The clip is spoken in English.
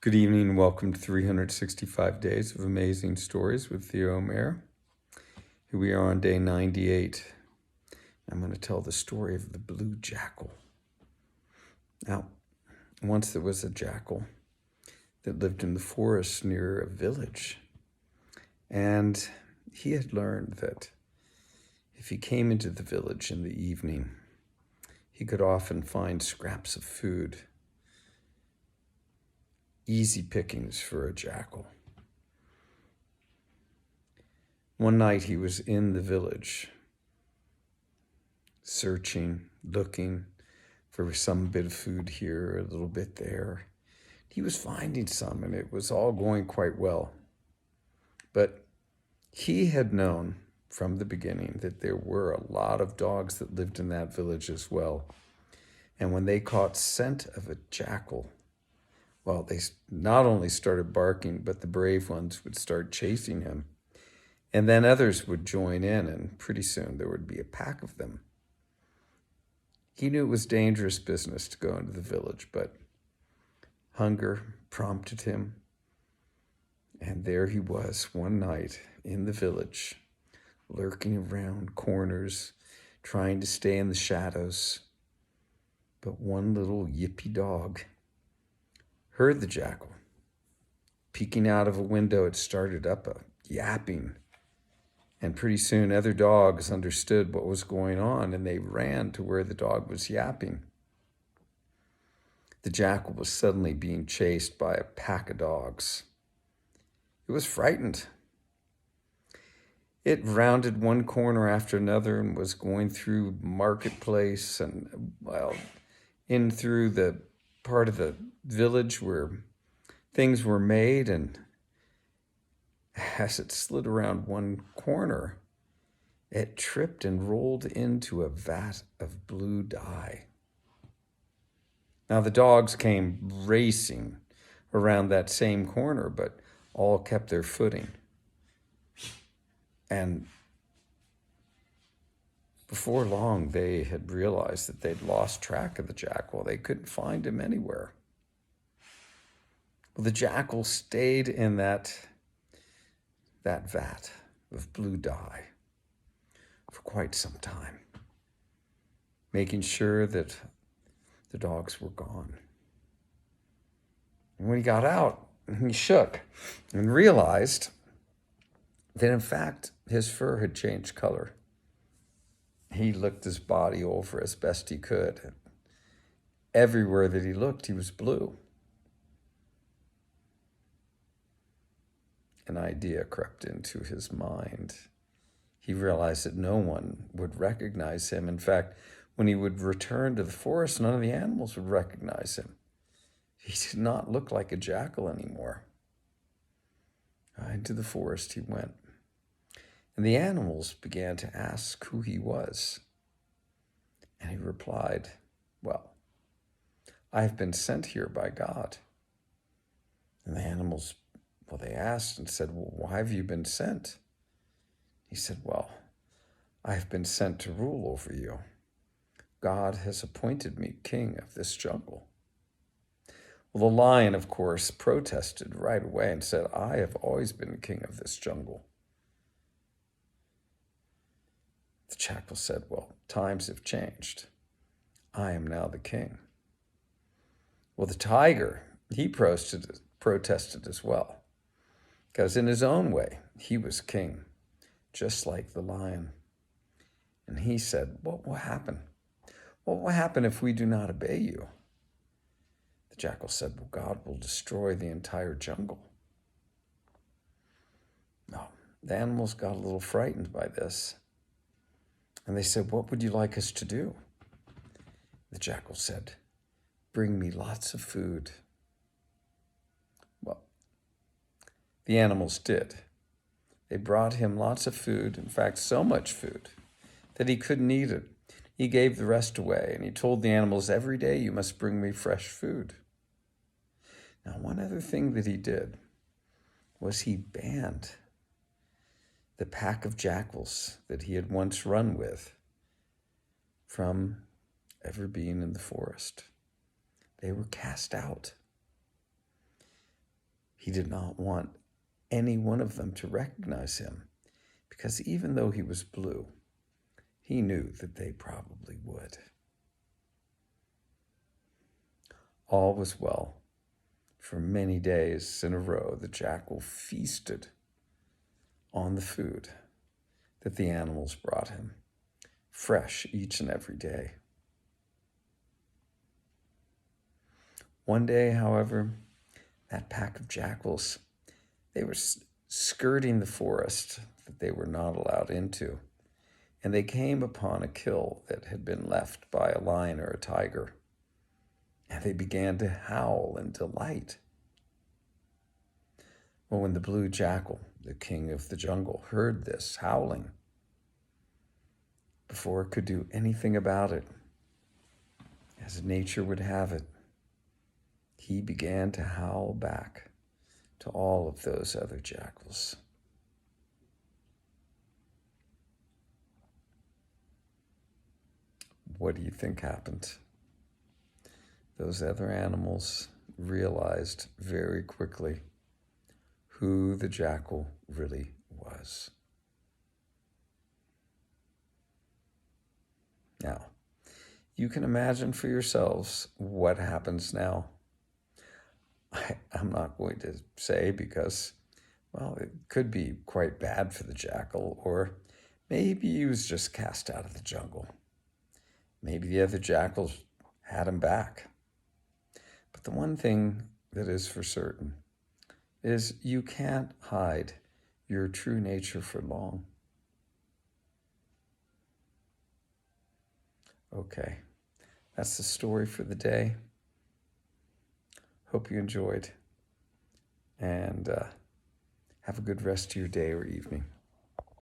Good evening and welcome to 365 Days of Amazing Stories with Theo Mayer. Here we are on day 98. I'm going to tell the story of the Blue Jackal. Now, once there was a jackal that lived in the forest near a village. And he had learned that if he came into the village in the evening, he could often find scraps of food. Easy pickings for a jackal. One night he was in the village, searching, looking for some bit of food here, a little bit there. He was finding some, and it was all going quite well. But he had known from the beginning that there were a lot of dogs that lived in that village as well. And when they caught scent of a jackal, well, they not only started barking, but the brave ones would start chasing him. And then others would join in, and pretty soon there would be a pack of them. He knew it was dangerous business to go into the village, but hunger prompted him. And there he was one night in the village, lurking around corners, trying to stay in the shadows. But one little yippy dog heard the jackal. Peeking out of a window, it started up a yapping. And pretty soon other dogs understood what was going on, and they ran to where the dog was yapping. The jackal was suddenly being chased by a pack of dogs. It was frightened. It rounded one corner after another and was going through marketplace and, in through the part of the village where things were made, and as it slid around one corner, it tripped and rolled into a vat of blue dye. Now the dogs came racing around that same corner, but all kept their footing. And before long, they had realized that they'd lost track of the jackal. They couldn't find him anywhere. Well, the jackal stayed in that vat of blue dye for quite some time, making sure that the dogs were gone. And when he got out, he shook and realized that, in fact, his fur had changed color. He looked his body over as best he could. Everywhere that he looked, he was blue. An idea crept into his mind. He realized that no one would recognize him. In fact, when he would return to the forest, none of the animals would recognize him. He did not look like a jackal anymore. Into the forest he went. And the animals began to ask who he was. And he replied, "Well, I have been sent here by God." And the animals, they asked and said, "Well, why have you been sent?" He said, "Well, I have been sent to rule over you. God has appointed me king of this jungle." Well, the lion, of course, protested right away and said, "I have always been king of this jungle." The jackal said, "Well, times have changed. I am now the king." Well, the tiger, he protested as well, because in his own way, he was king, just like the lion. And he said, "What will happen? What will happen if we do not obey you?" The jackal said, "Well, God will destroy the entire jungle." No, the animals got a little frightened by this. And they said, "What would you like us to do?" The jackal said, "Bring me lots of food." Well, the animals did. They brought him lots of food, in fact, so much food that he couldn't eat it. He gave the rest away, and he told the animals, "Every day you must bring me fresh food." Now, one other thing that he did was he banned the pack of jackals that he had once run with from ever being in the forest. They were cast out. He did not want any one of them to recognize him, because even though he was blue, he knew that they probably would. All was well. For many days in a row, the jackal feasted on the food that the animals brought him, fresh each and every day. One day, however, that pack of jackals, they were skirting the forest that they were not allowed into, and they came upon a kill that had been left by a lion or a tiger, and they began to howl in delight. Well, when the blue jackal, the king of the jungle, heard this howling, before it could do anything about it, as nature would have it, he began to howl back to all of those other jackals. What do you think happened? Those other animals realized very quickly who the jackal really was. Now, you can imagine for yourselves what happens now. I'm not going to say because, well, it could be quite bad for the jackal, or maybe he was just cast out of the jungle. Maybe the other jackals had him back. But the one thing that is for certain is you can't hide your true nature for long. Okay, that's the story for the day. Hope you enjoyed, and have a good rest of your day or evening.